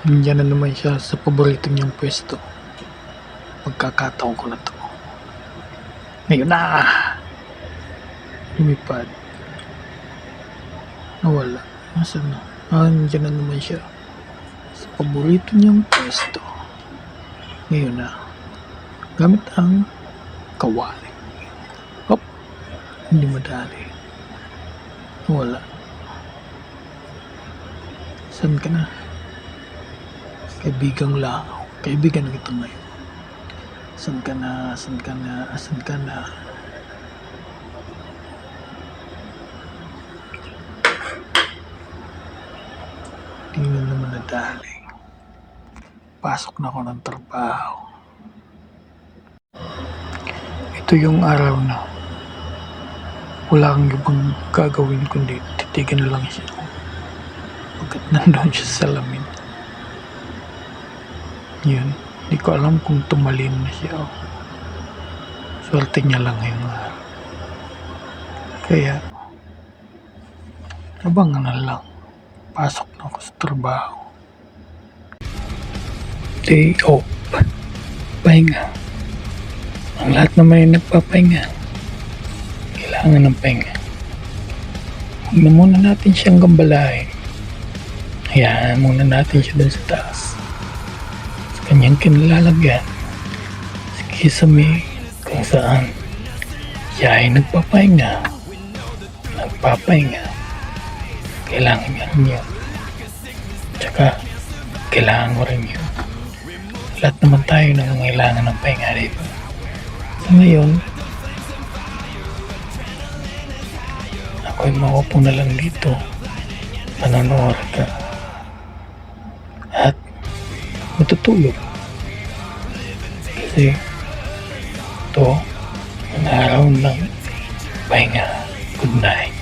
Nandiyan na naman siya sa paborito niyang pwesto. Pagkakataon ko na to. Ngayon na! Lumipad. Nawala. Nasaan na? Nandiyan na naman siya sa paborito niyang pwesto. Ngayon na. Gamit ang kawali. Hop! Hindi madali. Nawala. Saan ka na? Kaibigang lao. Kaibigan kita ngayon. Saan ka na? Saan ka na? Saan ka na? Hindi na naman nadali. Pasok na ako ng trabaho. Ito yung araw na wala kang ibang gagawin kundi titigan lang siya. Pagkat nandun siya sa salamin. Yun, hindi ko alam kung tumalin na siya. Swerte niya lang ngayong araw. Kaya, abangan na lang. Pasok na ako sa trabaho. Day off. Pahinga. Ang lahat naman ay nagpapahinga. Kailangan ng pahinga. Huwag na muna natin siyang gambalahin. Hayaan muna natin siya dun sa taas. Sa kanyang kinalalagyan. Sa kisame kung saan siya ay nagpapahinga. Nagpapahinga. Kailangan niya rin yun. Tsaka, kailangan ko rin yun. Lahat naman tayo nangangailangan ng pahinga dito. So ngayon, ako'y maupo na lang dito. Manonood ka. At matutulog. Kasi ito ang araw ng pahinga. Good night.